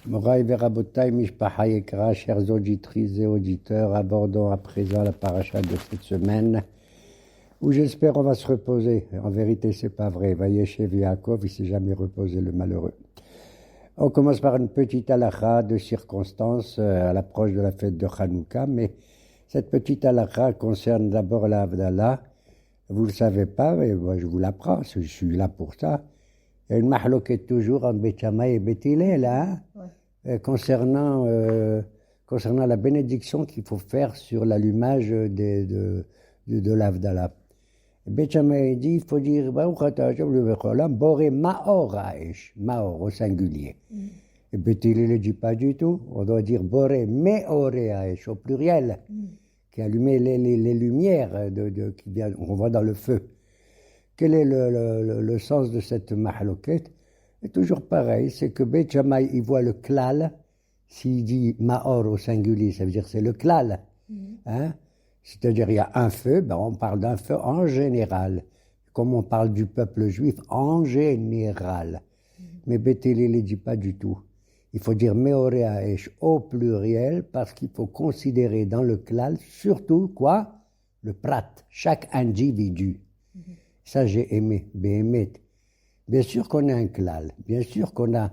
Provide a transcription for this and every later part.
Moraï Verabotaï, Mishpaha Yekra, chers auditrices et auditeurs, abordons à présent la paracha de cette semaine, où j'espère on va se reposer. En vérité, c'est pas vrai. Vayeshev Yaakov, il s'est jamais reposé, le malheureux. On commence par une petite halakha de circonstance à l'approche de la fête de Hanouka, mais cette petite halakha concerne d'abord la Havdalah. Vous le savez pas, mais moi je vous l'apprends, je suis là pour ça. Il y a une mahloquette toujours entre Beth Shammai et Beth Hillel, hein, concernant la bénédiction qu'il faut faire sur l'allumage de l'Havdalah. Beth Shammai dit, il faut dire Baruch Ata Hashem leVecholam Boré Maor Haesh, Maor au singulier. Et Beth Hillel ne dit pas du tout, on doit dire Boré Meoré Haesh au pluriel, qui allumait les lumières qu'on voit dans le feu. Quel est le sens de cette mahloquette? C'est toujours pareil, c'est que Beth Shammai, il voit le klal, s'il dit Maor au singulier, ça veut dire c'est le klal. Hein? C'est-à-dire il y a un feu, ben on parle d'un feu en général, comme on parle du peuple juif en général. Mais Beth Hillel ne dit pas du tout. Il faut dire Meoré Haesh au pluriel, parce qu'il faut considérer dans le klal surtout quoi? Le prat, chaque individu. Ça, j'ai aimé, Béhémet. Bien sûr qu'on a un klal, bien sûr qu'on a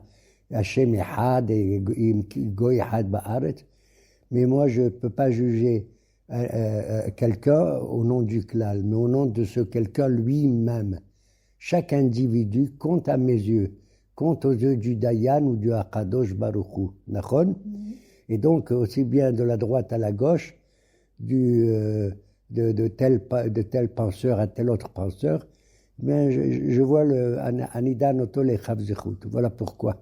Hachem Echad et Goy Echad Ba'aretz, mais moi, je ne peux pas juger quelqu'un au nom du klal, mais au nom de ce quelqu'un lui-même. Chaque individu compte à mes yeux, compte aux yeux du Dayan ou du Akadosh Baruch Hu. Nachon? Et donc, aussi bien de la droite à la gauche, de tel penseur à tel autre penseur, mais je vois le Anidan Otole Chavzechut. Voilà pourquoi.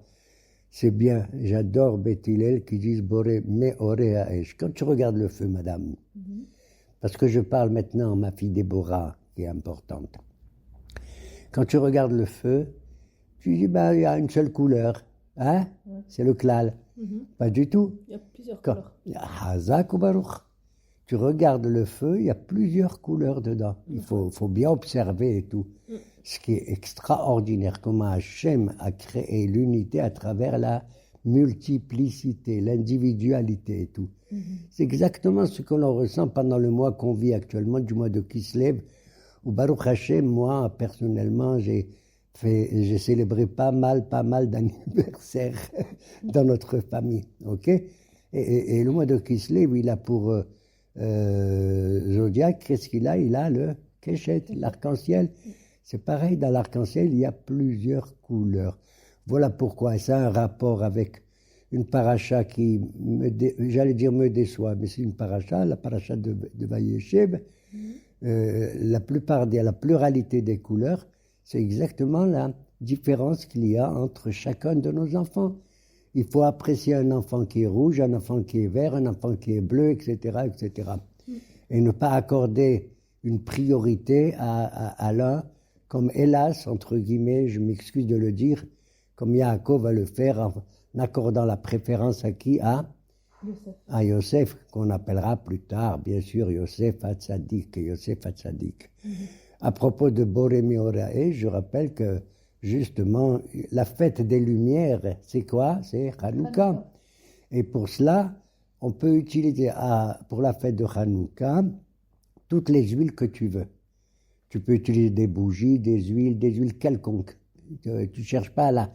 C'est bien, j'adore Beth Hillel qui disent Boré Meoré Haesh. Quand tu regardes le feu, madame, parce que je parle maintenant à ma fille Déborah, qui est importante. Quand tu regardes le feu, tu dis, ben, il y a une seule couleur, hein? C'est le klal. Pas du tout. Il y a plusieurs couleurs. Hazak ou Baruch. Tu regardes le feu, il y a plusieurs couleurs dedans. Il faut bien observer et tout. Ce qui est extraordinaire, comment Hachem a créé l'unité à travers la multiplicité, l'individualité et tout. C'est exactement ce que l'on ressent pendant le mois qu'on vit actuellement, du mois de Kislev, où Baruch Hachem, moi, personnellement, j'ai célébré pas mal d'anniversaires dans notre famille. Ok? Et le mois de Kislev, il a pour zodiaque, qu'est-ce qu'il a? Il a le Keshet, l'arc-en-ciel. C'est pareil, dans l'arc-en-ciel, il y a plusieurs couleurs. Voilà pourquoi ça a un rapport avec une paracha qui, j'allais dire me déçoit, mais c'est une paracha, la paracha de Vayeshev. La pluralité des couleurs, c'est exactement la différence qu'il y a entre chacun de nos enfants. Il faut apprécier un enfant qui est rouge, un enfant qui est vert, un enfant qui est bleu, etc., etc. Et ne pas accorder une priorité à l'un, comme hélas, entre guillemets, je m'excuse de le dire, comme Yaakov va le faire en accordant la préférence à qui? À Yosef, qu'on appellera plus tard, bien sûr, Yosef Hatzadik. À propos de Boré Meoré Haesh, je rappelle que justement, la fête des Lumières, c'est quoi? C'est Hanouka. Et pour cela, on peut utiliser pour la fête de Hanouka toutes les huiles que tu veux. Tu peux utiliser des bougies, des huiles quelconques. Tu ne cherches pas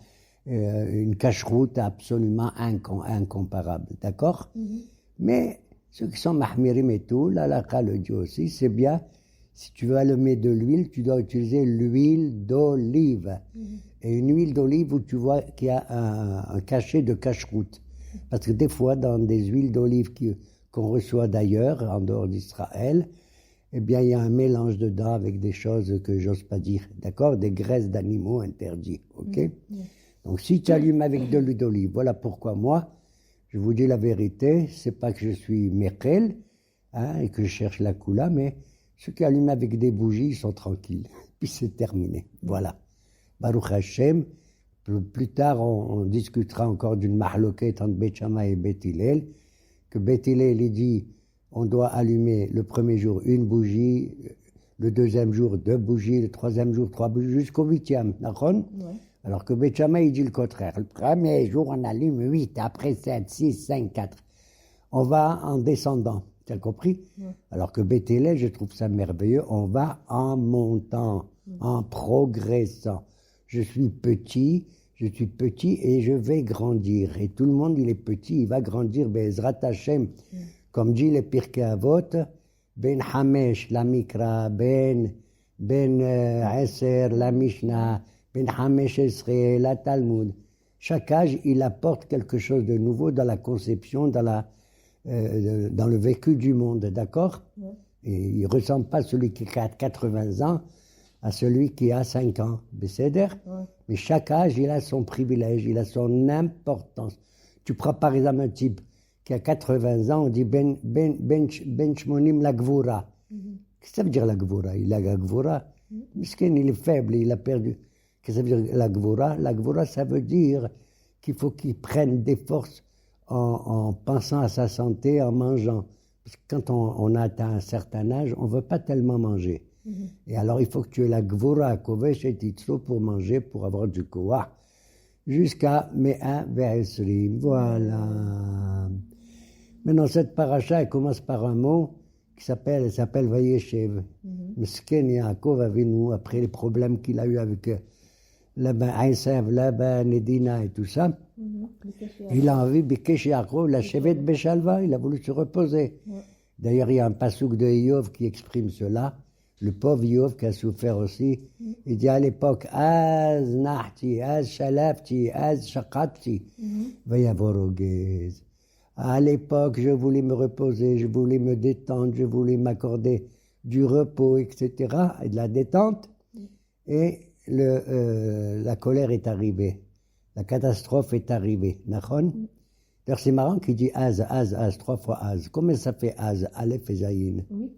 une cache-route absolument incomparable, d'accord? Mais ceux qui sont mahmirim et tout, l'halakha le dit aussi, c'est bien. Si tu veux allumer de l'huile, tu dois utiliser l'huile d'olive. Et une huile d'olive où tu vois qu'il y a un cachet de cache-route. Parce que des fois, dans des huiles d'olive qu'on reçoit d'ailleurs, en dehors d'Israël, eh bien, il y a un mélange dedans avec des choses que j'ose pas dire. D'accord? Des graisses d'animaux interdites. OK? Donc, si tu allumes avec de l'huile d'olive, voilà pourquoi moi, je vous dis la vérité, c'est pas que je suis Mekel, hein, et que je cherche la coula, mais ceux qui allument avec des bougies, ils sont tranquilles. Puis c'est terminé. Voilà. Baruch Hashem. Plus tard, on discutera encore d'une mahloquette entre Beth Shammai et Beth Hillel, que Beth Hillel, il dit, on doit allumer le premier jour une bougie, le deuxième jour 2 bougies, le troisième jour 3 bougies, jusqu'au 8e. D'accord? Alors que Beth Shammai, il dit le contraire. Le premier jour, on allume 8, après 7, 6, 5, 4. On va en descendant. Tu as compris? Alors que Beth Hillel, je trouve ça merveilleux. On va en montant, en progressant. Je suis petit et je vais grandir. Et tout le monde, il est petit, il va grandir. Be'ezrat Hashem, comme dit les Pirkei Avot, Ben Hamesh, la Mikra, Ben Eser, la Mishnah, Ben Hamesh Esrei, la Talmud. Chaque âge, il apporte quelque chose de nouveau dans la conception, dans le vécu du monde, d'accord? Et il ne ressemble pas celui qui a 80 ans à celui qui a 5 ans. Mais chaque âge, il a son privilège, il a son importance. Tu prends par exemple un type qui a 80 ans, on dit Ben Shmonim la Gvura. Qu'est-ce que ça veut dire la Gvura? Il a la Gvura. Miskin, il est faible, il a perdu. Qu'est-ce que ça veut dire la Gvura? La Gvura, ça veut dire qu'il faut qu'il prenne des forces en pensant à sa santé, en mangeant. Parce que quand on a atteint un certain âge, on ne veut pas tellement manger. Et alors, il faut que tu aies la Gvura, Kovesh et Titso pour manger, pour avoir du koah. Jusqu'à Me'a Ve'esrim. Voilà. Maintenant, cette paracha, elle commence par un mot qui s'appelle Vayeshev. Misken Yaakov Avinu, après les problèmes qu'il a eu avec Esav, Laban, Edina et tout ça, il a envie, Bikesh Yaakov, la Shevet Beshalva, il a voulu se reposer. D'ailleurs, il y a un passouk de Iov qui exprime cela. Le pauvre Iov qui a souffert aussi, il dit à l'époque, Az Nahti, Az Shalafti, Az Shakati, Vayavorogez. À l'époque, je voulais me reposer, je voulais me détendre, je voulais m'accorder du repos, etc., et de la détente. Et la colère est arrivée. La catastrophe est arrivée. D'ailleurs, c'est marrant qu'il dit Az, 3 fois Az. Comment ça fait Az? Aleph et Zayin. Oui.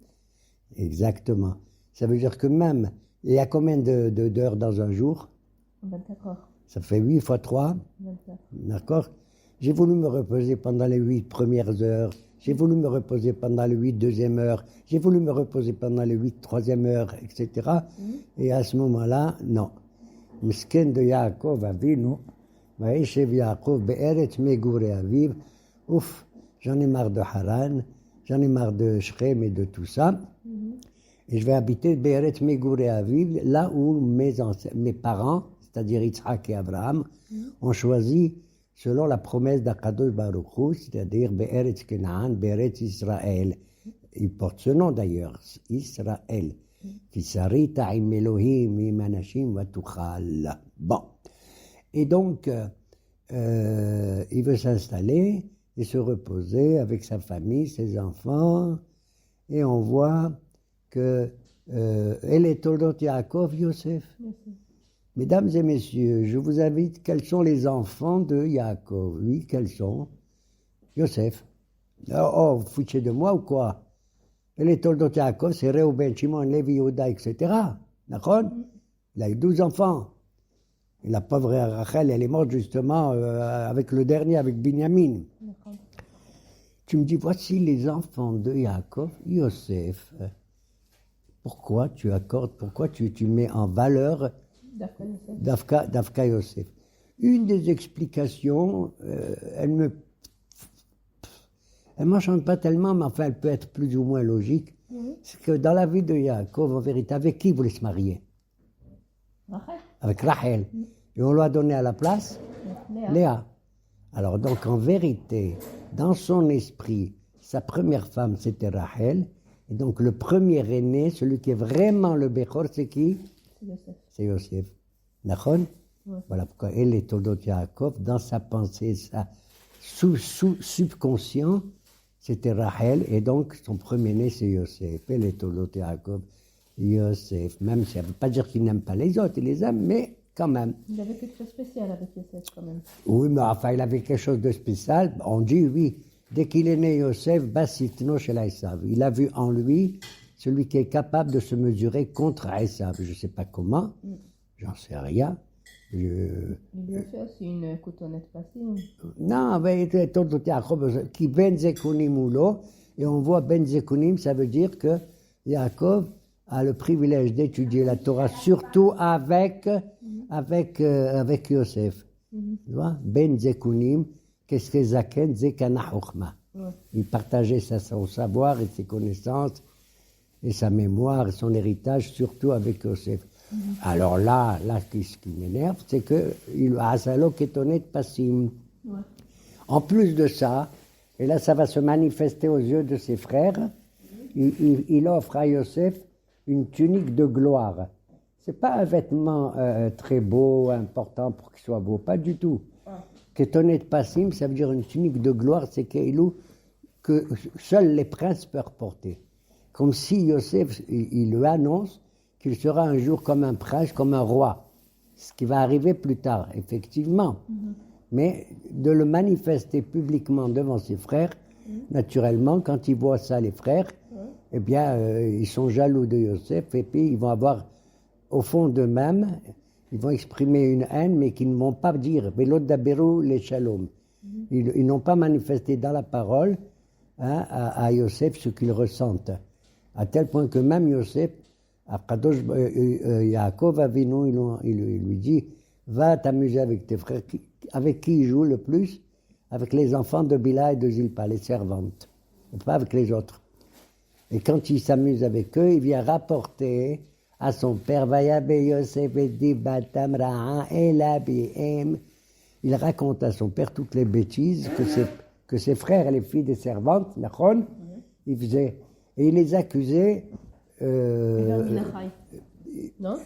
Exactement. Ça veut dire que même, il y a combien d'heures dans un jour? 24 heures. Ça fait 8 fois 3. 24. D'accord? J'ai voulu me reposer pendant les 8 premières heures. J'ai voulu me reposer pendant les 8 deuxième heures. J'ai voulu me reposer pendant les 8 troisième heures, etc. Et à ce moment-là, non. Misken de Yaakov Avinu, Vaïshev Yaakov Be'eret Megure Aviv. Ouf, j'en ai marre de Haran, j'en ai marre de Shrem et de tout ça. Et je vais habiter Be'eret Megure Aviv, là où mes parents, c'est-à-dire Yitzhak et Abraham, ont choisi selon la promesse d'Akadosh Baruch Hu, c'est-à-dire Be'eretz Kenaan, Be'eretz Israël. Il porte ce nom d'ailleurs, Israël. Kisarita im Elohim im anashim vatuchal. Bon. Et donc, il veut s'installer et se reposer avec sa famille, ses enfants. Et on voit que El et Toldot Yaakov Yosef. Mesdames et messieurs, je vous invite, quels sont les enfants de Yaakov? Oui, quels sont? Yosef. Oh, vous foutez de moi ou quoi? Et les Toldot Yaakov, c'est Reuben, Shimon, Lévi, Yehuda, etc. D'accord? Il a eu 12 enfants. Et la pauvre Rachel, elle est morte justement avec le dernier, avec Binyamin. Tu me dis, voici les enfants de Yaakov, Yosef. Pourquoi tu mets en valeur Dafka Yosef? Une des explications, elle m'enchante pas tellement, mais enfin elle peut être plus ou moins logique. C'est que dans la vie de Yaakov, en vérité, avec qui il voulait se marier? Rachel. Avec Rachel. Et on lui a donné à la place Léa. Alors donc en vérité, dans son esprit, sa première femme c'était Rachel. Et donc le premier aîné, celui qui est vraiment le Bechor, c'est qui? C'est Yosef. D'accord? Voilà pourquoi elle est Toldot Yaakov, dans sa pensée, sa subconscient, c'était Rachel, et donc son premier-né c'est Yosef. Elle est Toldot Yaakov, Yosef. Même ça ne veut pas dire qu'il n'aime pas les autres, il les aime, mais quand même. Il avait quelque chose de spécial avec Yosef quand même. Oui, mais enfin il avait quelque chose de spécial. On dit oui, dès qu'il est né Yosef, Basitno chez Esav. Il a vu en lui celui qui est capable de se mesurer contre Esav. Je ne sais pas comment, j'en sais rien. Il lui a fait aussi une coutonnette facile. Non, mais qui Ben Zekunim ou l'eau, et on voit Ben Zekunim, ça veut dire que Yaakov a le privilège d'étudier la Torah, surtout avec avec Yosef. Tu vois, Ben Zekunim, qu'est-ce que Zaken, Zekana Chokhma. Ouais. Il partageait son savoir et ses connaissances et sa mémoire et son héritage, surtout avec Yosef. Alors là, ce qui m'énerve, c'est que Asalo Ketonet Passim. Ouais. En plus de ça, et là ça va se manifester aux yeux de ses frères, il offre à Yosef une tunique de gloire. C'est pas un vêtement très beau, important pour qu'il soit beau, pas du tout. Ketonet Passim, ça veut dire une tunique de gloire, c'est que seuls les princes peuvent porter. Comme si Yosef, il lui annonce qu'il sera un jour comme un prince, comme un roi. Ce qui va arriver plus tard, effectivement. Mais de le manifester publiquement devant ses frères, naturellement, quand ils voient ça, les frères, eh bien, ils sont jaloux de Yosef et puis ils vont avoir, au fond d'eux-mêmes, ils vont exprimer une haine, mais qu'ils ne vont pas dire « Velo daberu le shalom ». Ils n'ont pas manifesté dans la parole à Yosef ce qu'ils ressentent. À tel point que même Yosef, Yaakov Avinu, il lui dit « Va t'amuser avec tes frères ». Avec qui il joue le plus? Avec les enfants de Bila et de Zilpa, les servantes, et pas avec les autres. Et quand il s'amuse avec eux, il vient rapporter à son père, il raconte à son père toutes les bêtises que ses frères et les filles des servantes, il faisait, et il les accusait. Non?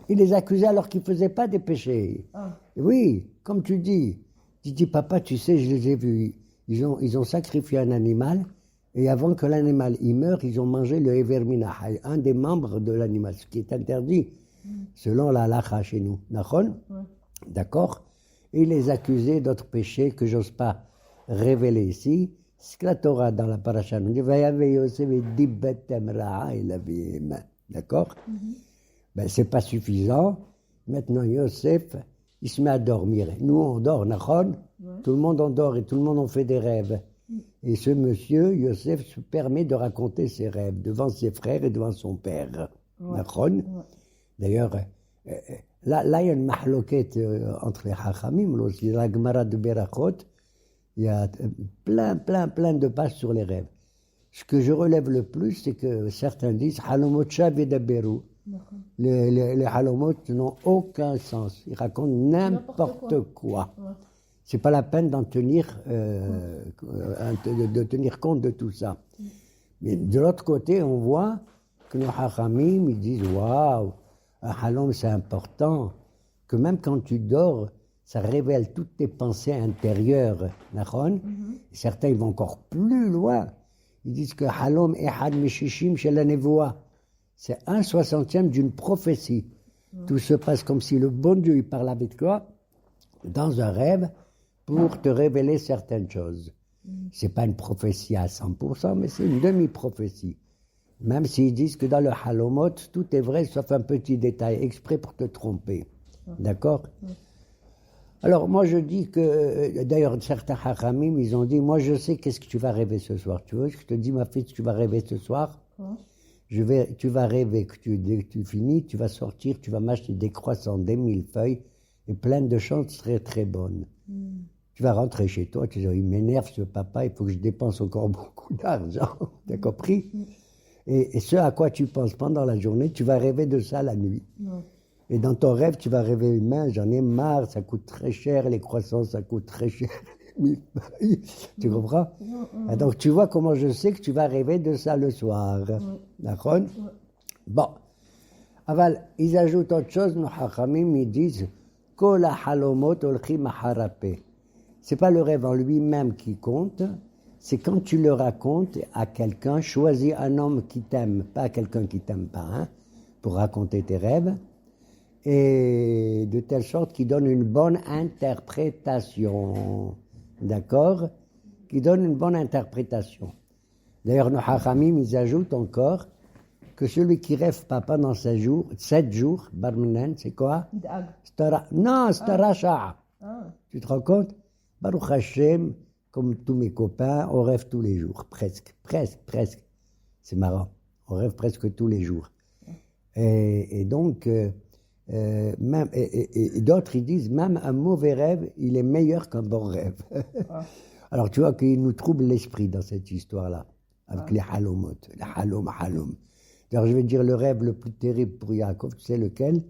Il les accusait alors qu'ils ne faisaient pas des péchés. Ah. Oui, comme tu dis. Tu dis, papa, tu sais, je les ai vus. Ils ont sacrifié un animal, et avant que l'animal y meure, ils ont mangé le Everminahay, un des membres de l'animal, ce qui est interdit, selon la halakha chez nous. D'accord? Et il les accusait d'autres péchés que j'ose pas révéler ici. Ce que la Torah dans la paracha nous dit, d'accord? Ben, c'est pas suffisant. Maintenant, Yosef, il se met à dormir. Nous, on dort, tout le monde en dort et tout le monde en fait des rêves. Et ce monsieur, Yosef, se permet de raconter ses rêves devant ses frères et devant son père. D'ailleurs, là, il y a une mahloquette entre les hachamim, aussi, la Gemara de Berachot, il y a plein de pages sur les rêves. Ce que je relève le plus, c'est que certains disent halomot shav edaberu. Les halomot n'ont aucun sens. Ils racontent n'importe quoi. C'est pas la peine d'en tenir, de tenir compte de tout ça. Mais de l'autre côté, on voit que nos hachamim, ils disent waouh, un halom c'est important, que même quand tu dors, ça révèle toutes tes pensées intérieures. Certains ils vont encore plus loin. Ils disent que halom ehad mishishim shel hanevoa. C'est 1/60 d'une prophétie. Tout se passe comme si le bon Dieu il parle avec toi dans un rêve pour te révéler certaines choses. C'est pas une prophétie à 100%, mais c'est une demi-prophétie. Même s'ils disent que dans le halomot, tout est vrai, sauf un petit détail, exprès pour te tromper. D'accord? Alors, moi, je dis que, d'ailleurs, certains hachamim, ils ont dit, moi, je sais qu'est-ce que tu vas rêver ce soir. Tu veux, je te dis, ma fille, tu vas rêver ce soir. Tu vas rêver que dès que tu finis, tu vas sortir, tu vas m'acheter des croissants, des millefeuilles, et plein de choses très, très bonnes. Tu vas rentrer chez toi, tu dis, il m'énerve ce papa, il faut que je dépense encore beaucoup d'argent. T'as compris? Et ce à quoi tu penses pendant la journée, tu vas rêver de ça la nuit. Et dans ton rêve, tu vas rêver, j'en ai marre, ça coûte très cher, les croissants, ça coûte très cher. Tu comprends? Donc tu vois comment je sais que tu vas rêver de ça le soir. D'accord? Bon. Aval, ils ajoutent autre chose, nos hachamim, ils disent Kol halomot olchim harape. C'est pas le rêve en lui-même qui compte, c'est quand tu le racontes à quelqu'un, choisis un homme qui t'aime, pas quelqu'un qui t'aime pas, pour raconter tes rêves, et de telle sorte qu'il donne une bonne interprétation. D'accord? Qui donne une bonne interprétation. D'ailleurs, nos hachamim, ils ajoutent encore que celui qui rêve pas pendant 7 jours, barminen, c'est quoi? Non, c'est un rachat. Tu te rends compte? Baruch Hashem, comme tous mes copains, on rêve tous les jours, presque. C'est marrant. On rêve presque tous les jours. Et donc, Et d'autres, ils disent, même un mauvais rêve, il est meilleur qu'un bon rêve. Ah. Alors, tu vois qu'il nous trouble l'esprit dans cette histoire-là, avec Ah. les halomot, les halom. Alors, je vais dire le rêve le plus terrible pour Yaakov, tu sais lequel?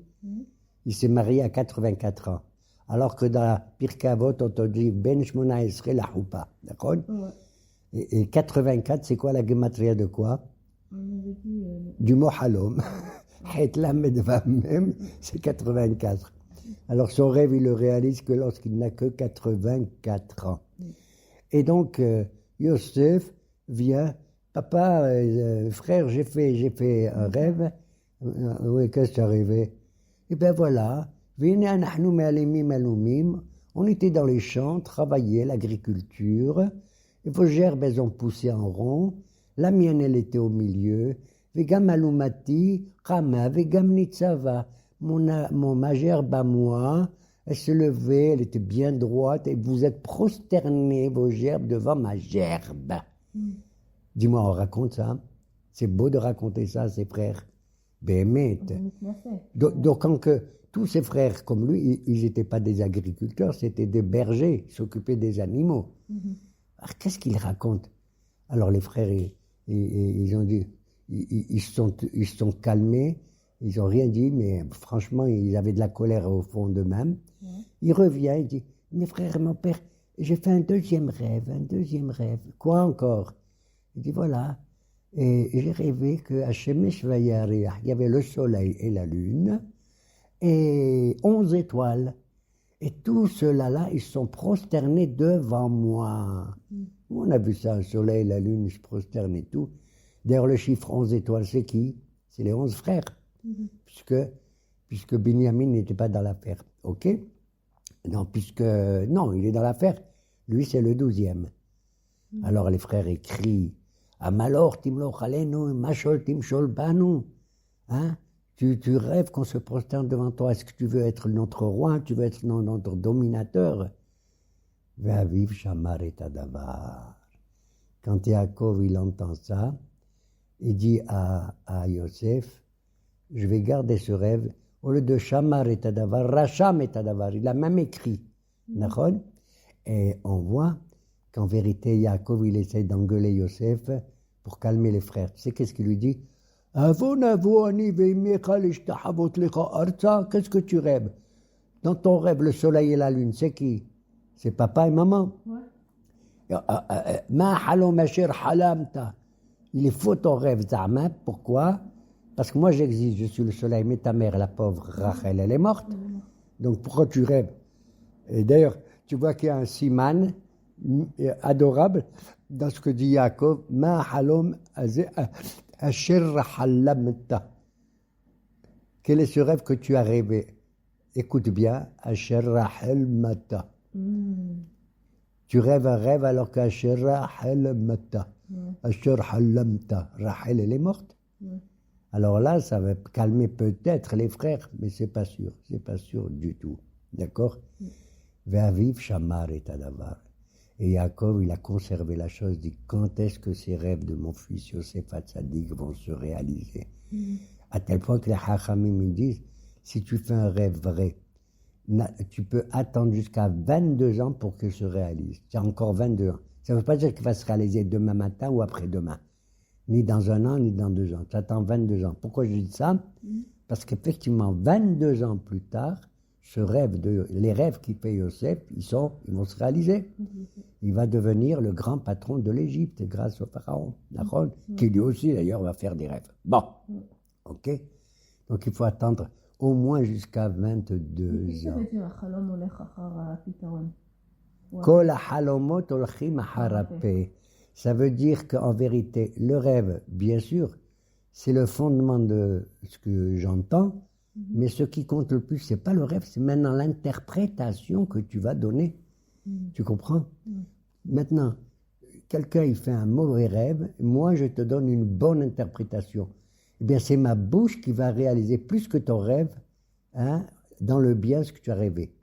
Il s'est marié à 84 ans. Alors que dans la Pirkei Avot, on te dit Ben Shmona Esrei la Choupa. D'accord? Ouais. Et 84, c'est quoi la gematria de quoi? On avait dit. Du mot halom. Het lamed vav mem, c'est 84. Alors son rêve, il le réalise que lorsqu'il n'a que 84 ans. Et donc, Yosef vient, papa, frère, j'ai fait un rêve. Oui, qu'est-ce qui est arrivé? Et bien voilà, on était dans les champs, travaillait l'agriculture, et vos gerbes, elles ont poussé en rond, la mienne, elle était au milieu, vegam alumati, kama, vegam nitzava, ma gerbe à moi, elle se levait, elle était bien droite, et vous êtes prosternés, vos gerbes, devant ma gerbe. Dis-moi, on raconte ça? C'est beau de raconter ça à ses frères. Bémet. Donc, quand tous ses frères comme lui, ils n'étaient pas des agriculteurs, c'était des bergers, ils s'occupaient des animaux. Alors, qu'est-ce qu'ils racontent? Alors, les frères, ils ont dit, ils se sont calmés, ils n'ont rien dit, mais franchement, ils avaient de la colère au fond d'eux-mêmes. Il revient, il dit, mes frères et mon père, j'ai fait un deuxième rêve. Quoi encore? Il dit, voilà, et j'ai rêvé qu'à Shemesh Vayareh, il y avait le soleil et la lune, et 11 étoiles. Et tous ceux-là, ils sont prosternés devant moi. On a vu ça, le soleil, la lune, ils se prosternent et tout. D'ailleurs, le chiffre 11 étoiles, c'est qui? C'est les 11 frères. Puisque Binyamin n'était pas dans l'affaire. OK? Non, non, il est dans l'affaire. Lui, c'est le 12e. Alors, les frères écrient, Amalor timloch alenu, machol timshol banu. Hein? Tu rêves qu'on se prosterne devant toi. Est-ce que tu veux être notre roi? Tu veux être notre dominateur? Ve'aviv shamar et adavar. Quand Yaakov, il entend ça, il dit à Yosef, je vais garder ce rêve. Au lieu de shamar et adavar, racham et adavar. Il a même écrit. D'accord? Et on voit qu'en vérité, Yaakov, il essaie d'engueuler Yosef pour calmer les frères. Tu sais qu'est-ce qu'il lui dit? Qu'est-ce que tu rêves? Dans ton rêve, le soleil et la lune, c'est qui? C'est papa et maman. Il est faux ton rêve, Zama. Pourquoi? Parce que moi j'existe, je suis le soleil, mais ta mère, la pauvre Rachel, elle est morte. Donc pourquoi tu rêves? Et d'ailleurs, tu vois qu'il y a un siman adorable dans ce que dit Yaakov. Ma halom asher halamta. Quel est ce rêve que tu as rêvé? Écoute bien, asher halamta. Tu rêves un rêve alors qu'asher halamta. Asher halamta. Rachel, elle est morte. Alors là, ça va calmer peut-être les frères, mais c'est pas sûr du tout. D'accord? Ve'aviv shamar et adavar. Et Yaakov, il a conservé la chose, dit quand est-ce que ces rêves de mon fils Yosef Hatzadik vont se réaliser? À tel point que les Hachamim me disent, si tu fais un rêve vrai, tu peux attendre jusqu'à 22 ans pour qu'il se réalise. C'est encore 22 ans. Ça ne veut pas dire qu'il va se réaliser demain matin ou après-demain. Ni dans un an, ni dans 2 ans. Tu attends 22 ans. Pourquoi je dis ça? Parce qu'effectivement, 22 ans plus tard, les rêves qu'il fait Yosef, ils vont se réaliser. Il va devenir le grand patron de l'Égypte grâce au pharaon, qui lui aussi d'ailleurs va faire des rêves. Bon, ok. Donc il faut attendre au moins jusqu'à 22 ans. Kol halomot olchim harape. Ça veut dire qu'en vérité, le rêve, bien sûr, c'est le fondement de ce que j'entends. Mais ce qui compte le plus, c'est pas le rêve, c'est maintenant l'interprétation que tu vas donner. Tu comprends? Maintenant, quelqu'un il fait un mauvais rêve, moi je te donne une bonne interprétation. Eh bien, c'est ma bouche qui va réaliser plus que ton rêve, hein, dans le bien ce que tu as rêvé.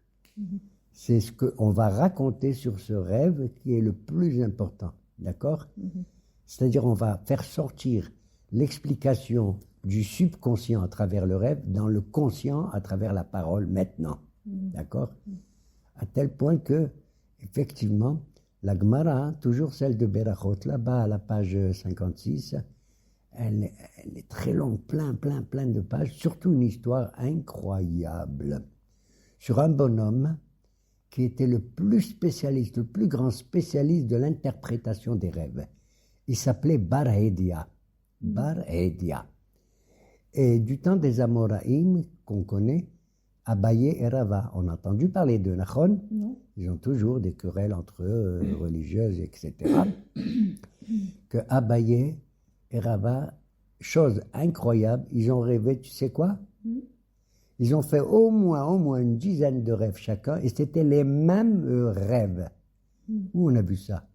C'est ce qu'on va raconter sur ce rêve qui est le plus important. D'accord? C'est-à-dire, on va faire sortir l'explication du subconscient à travers le rêve dans le conscient à travers la parole maintenant. D'accord? À tel point que, effectivement, la Gemara, toujours celle de Berachot, là-bas à la page 56, elle est très longue, plein de pages, surtout une histoire incroyable sur un bonhomme qui était le plus spécialiste, le plus grand spécialiste de l'interprétation des rêves. Il s'appelait Bar Hedia. Bar Hedia. Et du temps des Amoraïm, qu'on connaît, Abaye et Rava, on a entendu parler d'eux, Nachon? Ils ont toujours des querelles entre eux, religieuses, etc. Que Abaye et Rava, chose incroyable, ils ont rêvé, tu sais quoi? Ils ont fait au moins une dizaine de rêves chacun, et c'était les mêmes rêves. Où on a vu ça?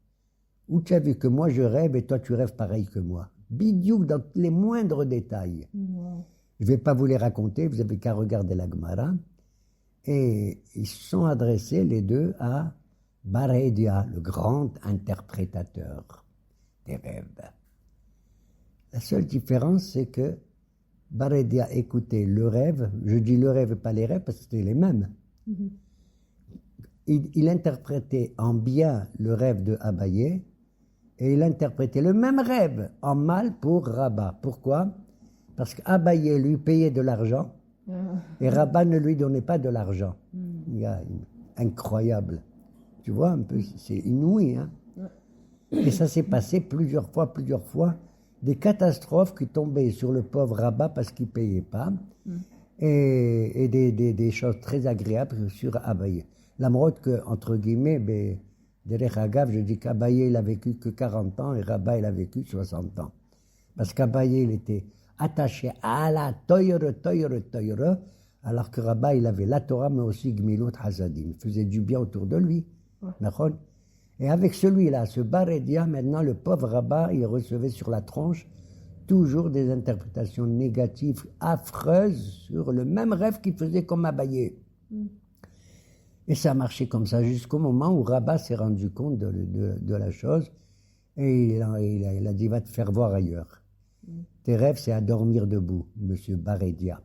Où tu as vu que moi je rêve et toi tu rêves pareil que moi? Bidiouk dans les moindres détails. Je ne vais pas vous les raconter, vous avez qu'à regarder la Gemara. Et ils se sont adressés les deux à Baredia, le grand interprétateur des rêves. La seule différence, c'est que Baredia écoutait le rêve, je dis le rêve et pas les rêves parce que c'était les mêmes. Il interprétait en bien le rêve de Abaye et il interprétait le même rêve en mal pour Rabat. Pourquoi? Parce qu'Abaye lui payait de l'argent et Rabat ne lui donnait pas de l'argent. Incroyable. Tu vois un peu, c'est inouï. Hein? Et ça s'est passé plusieurs fois. Des catastrophes qui tombaient sur le pauvre Rabat parce qu'il ne payait pas. Et des choses très agréables sur Abaye. La morote que, entre guillemets, derrière Agav, je dis qu'Abaye, il a vécu que 40 ans et Rabat, il a vécu 60 ans. Parce qu'Abaye, il était attaché à la Toyre, alors que Rabat, il avait la Torah, mais aussi Gmilut Hazadim. Il faisait du bien autour de lui. Et avec celui-là, ce Baredia, maintenant, le pauvre Rabat, il recevait sur la tronche toujours des interprétations négatives, affreuses, sur le même rêve qu'il faisait comme Abaye. Et ça a marché comme ça jusqu'au moment où Rabat s'est rendu compte de la chose et il a dit, va te faire voir ailleurs. Tes rêves, c'est à dormir debout, monsieur Baredia.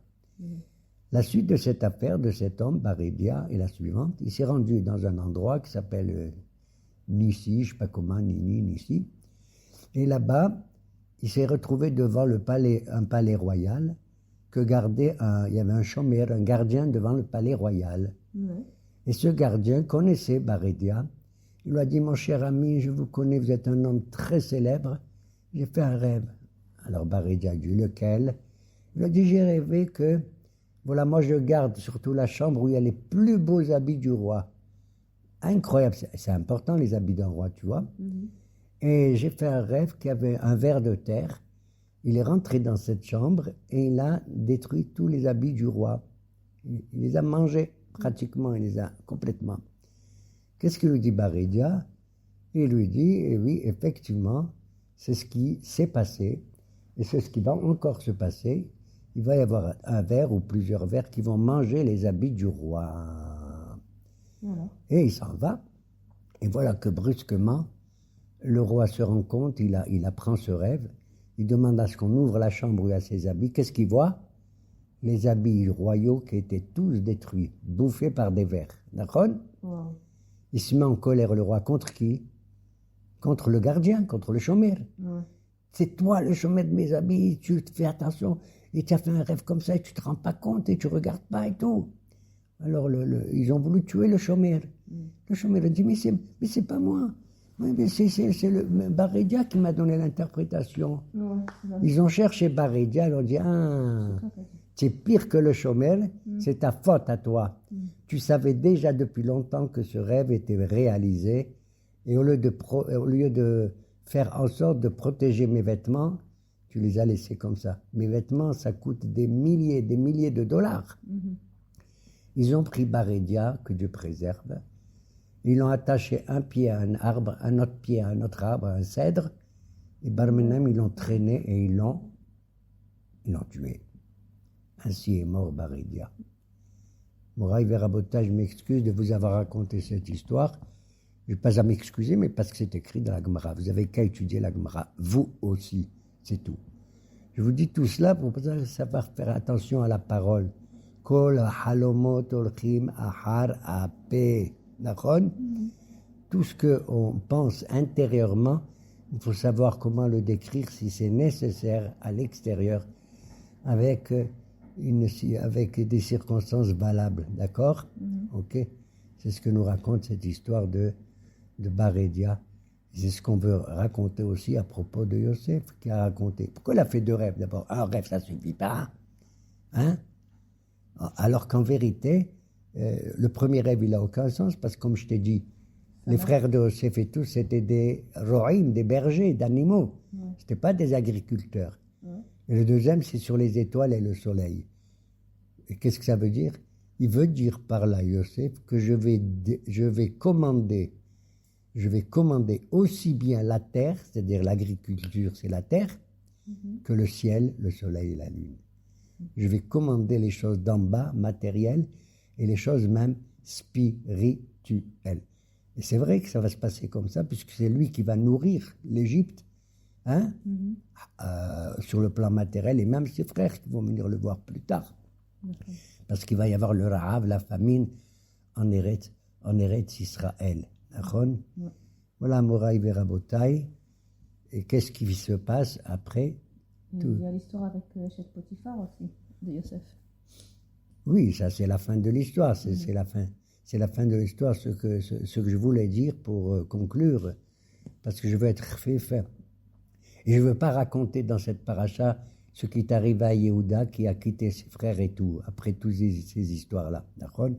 La suite de cette affaire, de cet homme, Baredia, est la suivante. Il s'est rendu dans un endroit qui s'appelle Nissi, je ne sais pas comment, Nissi. Et là-bas, il s'est retrouvé devant un palais royal que gardait il y avait un chômeur, un gardien devant le palais royal. Et ce gardien connaissait Baredia. Il lui a dit, mon cher ami, je vous connais, vous êtes un homme très célèbre. J'ai fait un rêve. Alors Baredia a dit, lequel? Il lui a dit, j'ai rêvé que, voilà, moi je garde surtout la chambre où il y a les plus beaux habits du roi. Incroyable, c'est important les habits d'un roi, tu vois. Et j'ai fait un rêve qu'il y avait un ver de terre. Il est rentré dans cette chambre et il a détruit tous les habits du roi. Il les a mangés. Pratiquement, il les a complètement. Qu'est-ce qu'il lui dit Baredia? Il lui dit, eh oui, effectivement, c'est ce qui s'est passé, et c'est ce qui va encore se passer. Il va y avoir un ver ou plusieurs vers qui vont manger les habits du roi. Et il s'en va. Et voilà que brusquement, le roi se rend compte, il apprend ce rêve, il demande à ce qu'on ouvre la chambre où il y a ses habits. Qu'est-ce qu'il voit? Les habits royaux qui étaient tous détruits, bouffés par des vers. D'accord? Il se met en colère, le roi, contre qui? Contre le gardien, contre le chômeur. C'est toi le chômeur de mes habits, tu fais attention, et tu as fait un rêve comme ça, et tu ne te rends pas compte, et tu ne regardes pas et tout. Alors ils ont voulu tuer le chômeur. Le chômeur a dit, mais c'est pas moi. Mais c'est le Baredia qui m'a donné l'interprétation. Ils ont cherché Baredia, ils ont dit, c'est pire que le chômeur, c'est ta faute à toi. Tu savais déjà depuis longtemps que ce rêve était réalisé, et au lieu de faire en sorte de protéger mes vêtements, tu les as laissés comme ça. Mes vêtements, ça coûte des milliers de dollars. Ils ont pris Baredia, que Dieu préserve, ils l'ont attaché un pied à un arbre, un autre pied à un autre arbre, à un cèdre, et Barmenem, ils l'ont traîné et ils l'ont tué. Ainsi est mort Baredia. Moraï Verabota, je m'excuse de vous avoir raconté cette histoire. Je n'ai pas à m'excuser, mais parce que c'est écrit dans la Gemara. Vous avez qu'à étudier la Gemara. Vous aussi, c'est tout. Je vous dis tout cela pour savoir faire attention à la parole. Kol halomot olchim ahar ape. D'accord? Tout ce qu'on pense intérieurement, il faut savoir comment le décrire si c'est nécessaire à l'extérieur avec des circonstances valables. D'accord? Ok? C'est ce que nous raconte cette histoire de Barédia. C'est ce qu'on veut raconter aussi à propos de Yosef qui a raconté. Pourquoi il a fait 2 rêves d'abord? Un rêve, ça ne suffit pas. Hein? Alors qu'en vérité, le premier rêve, il n'a aucun sens parce que comme je t'ai dit, les frères de Yosef et tous, c'était des roïm, des bergers, d'animaux. Ce n'étaient pas des agriculteurs. Et le deuxième, c'est sur les étoiles et le soleil. Et qu'est-ce que ça veut dire? Il veut dire par là, Yosef, que je vais commander aussi bien la terre, c'est-à-dire l'agriculture, c'est la terre, que le ciel, le soleil et la lune. Je vais commander les choses d'en bas, matérielles, et les choses même spirituelles. Et c'est vrai que ça va se passer comme ça, puisque c'est lui qui va nourrir l'Égypte, sur le plan matériel, et même ses frères qui vont venir le voir plus tard. Parce qu'il va y avoir le Rahav, la famine, en Eretz Israël. Voilà, Moraï Verabotaï. Et qu'est-ce qui se passe après? Il y a l'histoire avec Chef Potiphar aussi, de Yosef. Oui, ça c'est la fin de l'histoire. C'est la fin. C'est la fin de l'histoire, ce que je voulais dire pour conclure, parce que je veux être fait. Et je ne veux pas raconter dans cette paracha ce qui est arrivé à Yehuda, qui a quitté ses frères et tout, après toutes ces histoires-là. D'accord?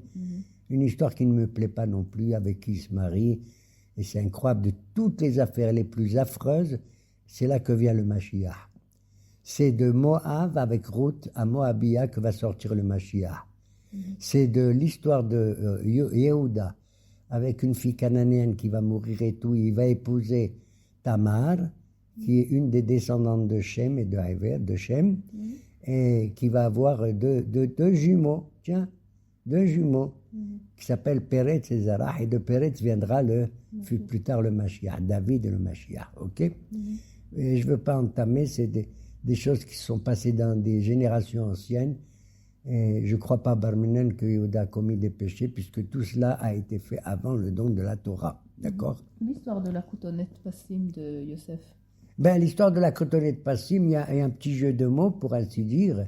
Une histoire qui ne me plaît pas non plus, avec qui il se marie. Et c'est incroyable, de toutes les affaires les plus affreuses, c'est là que vient le Mashiach. C'est de Moab avec Ruth à Moabia que va sortir le Mashiach. C'est de l'histoire de Yehuda avec une fille cananéenne qui va mourir et tout. Il va épouser Tamar, qui est une des descendantes de Shem et de Haver, de Shem, et qui va avoir deux jumeaux, qui s'appellent Peretz et Zarah, et de Peretz viendra plus tard le Mashiach, David et le Mashiach, ok? Et je ne veux pas entamer, c'est des choses qui se sont passées dans des générations anciennes, et je ne crois pas, Barminen, que Yehuda a commis des péchés, puisque tout cela a été fait avant le don de la Torah, d'accord? L'histoire de la coutonnette Passim de Yosef. Ben, l'histoire de la cotonnette Passim, il y a un petit jeu de mots, pour ainsi dire,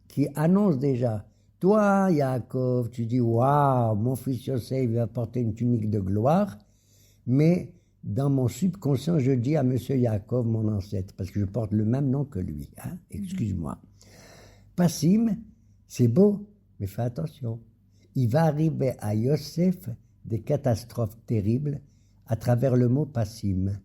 qui annonce déjà. Toi, Yaakov, tu dis, waouh, mon fils Yosef va porter une tunique de gloire, mais dans mon subconscient, je dis à monsieur Yaakov, mon ancêtre, parce que je porte le même nom que lui, hein, excuse-moi. Passim, c'est beau, mais fais attention. Il va arriver à Yosef des catastrophes terribles à travers le mot Passim.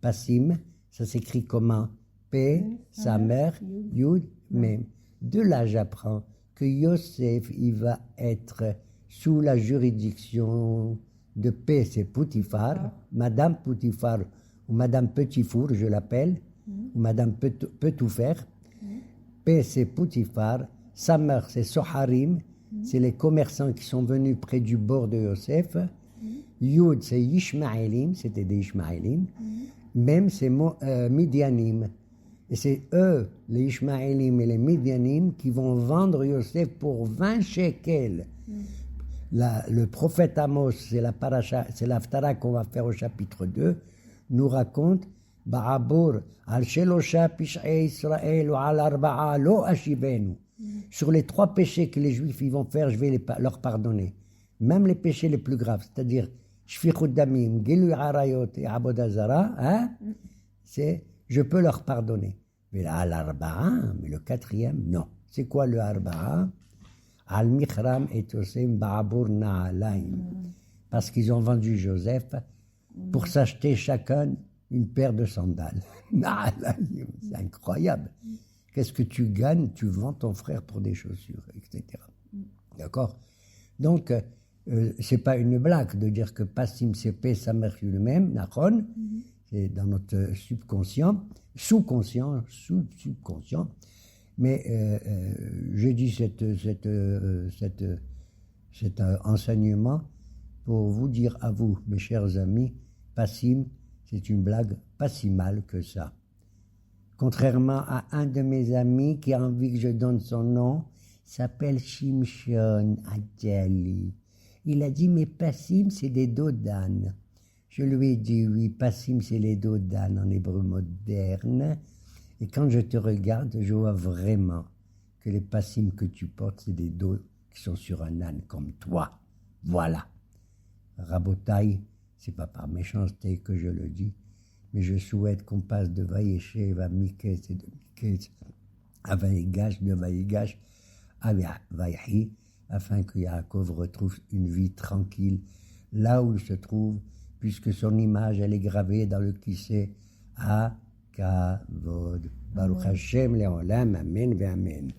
Passim, ça s'écrit comment? P, sa mère, Yud, Mem. De là, j'apprends que Yosef, il va être sous la juridiction de P, c'est Poutifar, Madame Poutifar, ou Madame Petit-Four, je l'appelle, ou Madame peut tout faire. P, c'est Poutifar, sa mère, c'est Soharim, c'est les commerçants qui sont venus près du bord de Yosef. Yud, c'est Yishmaelim, c'était des Ishmaelim. Même c'est Midianim. Et c'est eux, les Ishmaélim et les Midianim, qui vont vendre Yosef pour 20 shekels. Le prophète Amos, c'est la paracha, c'est l'Haftara qu'on va faire au chapitre 2, nous raconte Ba'abur, al shelosha pish'ei Israël ou al arba'a lo ashibenu. Sur les 3 péchés que les Juifs ils vont faire, je vais leur pardonner. Même les péchés les plus graves, c'est-à-dire Shfichut Damim, Gilu Arayot et Abodah Zara, hein, je peux leur pardonner. Mais al-Arba'a, mais le 4e, non. C'est quoi le Arba'a? Al-Michram et Tosem Ba'abur Na'alaim. Parce qu'ils ont vendu Joseph pour s'acheter chacun une paire de sandales. Na'alaim, c'est incroyable. Qu'est-ce que tu gagnes? Tu vends ton frère pour des chaussures, etc. D'accord? Donc, c'est pas une blague de dire que Passim c'est P, sa mère lui-même, Nachon, c'est dans notre subconscient, sous-conscient, subconscient. Mais je dis cet enseignement pour vous dire à vous, mes chers amis, Passim, c'est une blague pas si mal que ça. Contrairement à un de mes amis qui a envie que je donne son nom, s'appelle Shimshon Adjali. Il a dit, mais Passim, c'est des dos d'âne. Je lui ai dit, oui, Passim, c'est les dos d'âne en hébreu moderne. Et quand je te regarde, je vois vraiment que les Passim que tu portes, c'est des dos qui sont sur un âne comme toi. Voilà. Rabotaï, c'est pas par méchanceté que je le dis, mais je souhaite qu'on passe de Vaïeshev à Miketz et de Miketz à Vaïgash, de Vaïgash à Vaïhi, afin que Yaakov retrouve une vie tranquille là où il se trouve, puisque son image, elle est gravée dans le Kissé à Kavod. Baruch Hashem, Leolam, Amen, Amen.